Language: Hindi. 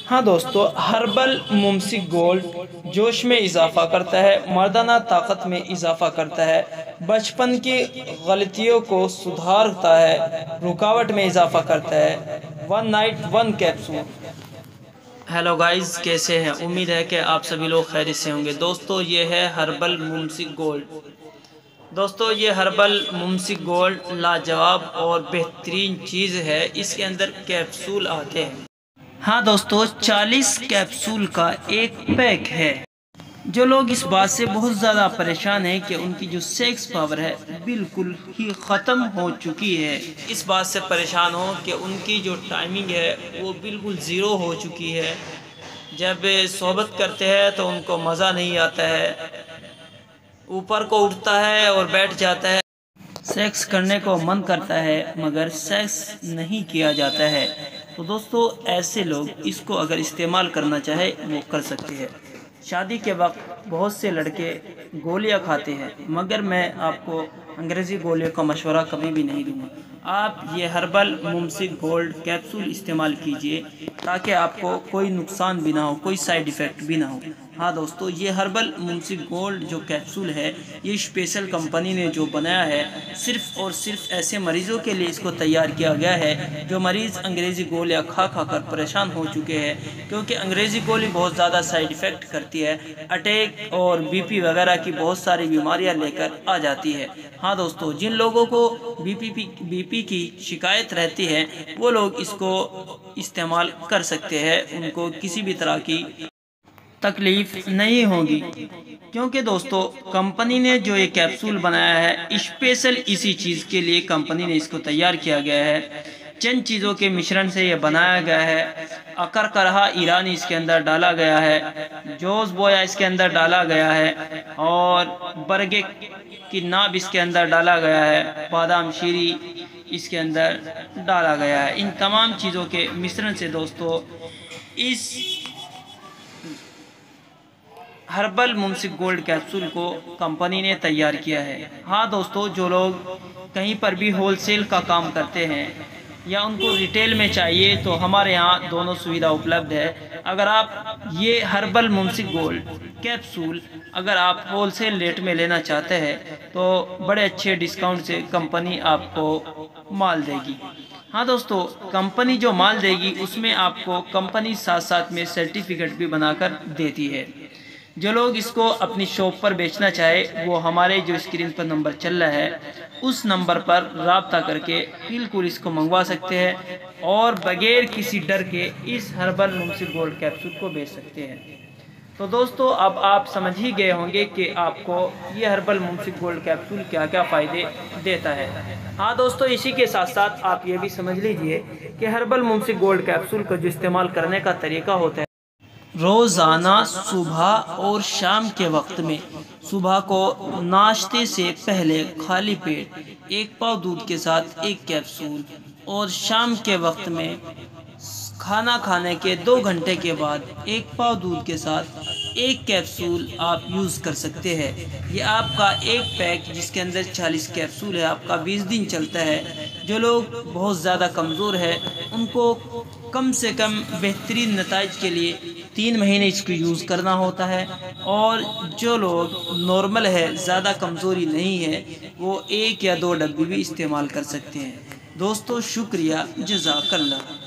हाँ दोस्तों, हर्बल मुमसिक गोल्ड जोश में इजाफ़ा करता है, मर्दाना ताकत में इजाफ़ा करता है, बचपन की गलतियों को सुधारता है, रुकावट में इजाफ़ा करता है। One night one capsule. Hello guys, कैसे हैं? उम्मीद है कि आप सभी लोग खैरियत से होंगे। दोस्तों, ये है हर्बल मुमसिक गोल्ड। दोस्तों, ये हर्बल मुमसिक गोल्ड लाजवाब और बेहतरीन चीज़ है। इसके अंदर कैप्सूल आते हैं। हाँ दोस्तों, 40 कैप्सूल का एक पैक है। जो लोग इस बात से बहुत ज़्यादा परेशान हैं कि उनकी जो सेक्स पावर है बिल्कुल ही ख़त्म हो चुकी है, इस बात से परेशान हो कि उनकी जो टाइमिंग है वो बिल्कुल ज़ीरो हो चुकी है। जब सोहबत करते हैं तो उनको मज़ा नहीं आता है, ऊपर को उठता है और बैठ जाता है। सेक्स करने को मन करता है मगर सेक्स नहीं किया जाता है। तो दोस्तों, ऐसे लोग इसको अगर इस्तेमाल करना चाहे वो कर सकते हैं। शादी के वक्त बहुत से लड़के गोलियां खाते हैं, मगर मैं आपको अंग्रेज़ी गोलियों का मशवरा कभी भी नहीं दूंगा। आप ये हर्बल मुमसिक गोल्ड कैप्सूल इस्तेमाल कीजिए ताकि आपको कोई नुकसान भी ना हो, कोई साइड इफ़ेक्ट भी ना हो। हाँ दोस्तों, ये हर्बल मुमसिक गोल्ड जो कैप्सूल है, ये स्पेशल कंपनी ने जो बनाया है, सिर्फ़ और सिर्फ ऐसे मरीज़ों के लिए इसको तैयार किया गया है जो मरीज़ अंग्रेज़ी गोलियां खा खा कर परेशान हो चुके हैं। क्योंकि अंग्रेज़ी गोली बहुत ज़्यादा साइड इफ़ेक्ट करती है, अटैक और बीपी वगैरह की बहुत सारी बीमारियां लेकर आ जाती है। हाँ दोस्तों, जिन लोगों को बीपी की शिकायत रहती है वो लोग इसको इस्तेमाल कर सकते हैं, उनको किसी भी तरह की तकलीफ़ नहीं होगी। क्योंकि दोस्तों, कंपनी ने जो ये कैप्सूल बनाया है स्पेशल इसी चीज़ के लिए कंपनी ने इसको तैयार किया गया है। चंद चीज़ों के मिश्रण से ये बनाया गया है। अकर करहा ईरानी इसके अंदर डाला गया है, जोश बोया इसके अंदर डाला गया है, और बरगे की नाब इसके अंदर डाला गया है, बादाम शीरी इसके अंदर डाला गया है। इन तमाम चीज़ों के मिश्रण से दोस्तों इस हर्बल मुमसिक गोल्ड कैप्सूल को कंपनी ने तैयार किया है। हाँ दोस्तों, जो लोग कहीं पर भी होलसेल का काम करते हैं या उनको रिटेल में चाहिए तो हमारे यहाँ दोनों सुविधा उपलब्ध है। अगर आप ये हर्बल मुमसिक गोल्ड कैप्सूल अगर आप होलसेल रेट में लेना चाहते हैं तो बड़े अच्छे डिस्काउंट से कंपनी आपको माल देगी। हाँ दोस्तों, कंपनी जो माल देगी उसमें आपको कंपनी साथ साथ में सर्टिफिकेट भी बनाकर देती है। जो लोग इसको अपनी शॉप पर बेचना चाहे वो हमारे जो स्क्रीन पर नंबर चल रहा है उस नंबर पर राब्ता करके बिल्कुल इसको मंगवा सकते हैं और बगैर किसी डर के इस हर्बल मुमसिक गोल्ड कैप्सूल को बेच सकते हैं। तो दोस्तों, अब आप समझ ही गए होंगे कि आपको ये हर्बल मुमसिक गोल्ड कैप्सूल क्या क्या फ़ायदे देता है। हाँ दोस्तों, इसी के साथ साथ आप ये भी समझ लीजिए कि हर्बल मुमसिक गोल्ड कैप्सूल का जो इस्तेमाल करने का तरीका होता है, रोज़ाना सुबह और शाम के वक्त में सुबह को नाश्ते से पहले खाली पेट 1 पाव दूध के साथ 1 कैप्सूल, और शाम के वक्त में खाना खाने के 2 घंटे के बाद 1 पाव दूध के साथ 1 कैप्सूल आप यूज़ कर सकते हैं। ये आपका एक पैक जिसके अंदर 40 कैप्सूल है आपका 20 दिन चलता है। जो लोग बहुत ज़्यादा कमज़ोर है उनको कम से कम बेहतरीन नताइज के लिए 3 महीने इसको यूज़ करना होता है, और जो लोग नॉर्मल है, ज़्यादा कमज़ोरी नहीं है, वो 1 या 2 डब्बी भी इस्तेमाल कर सकते हैं। दोस्तों शुक्रिया, जज़ाकल्लाह।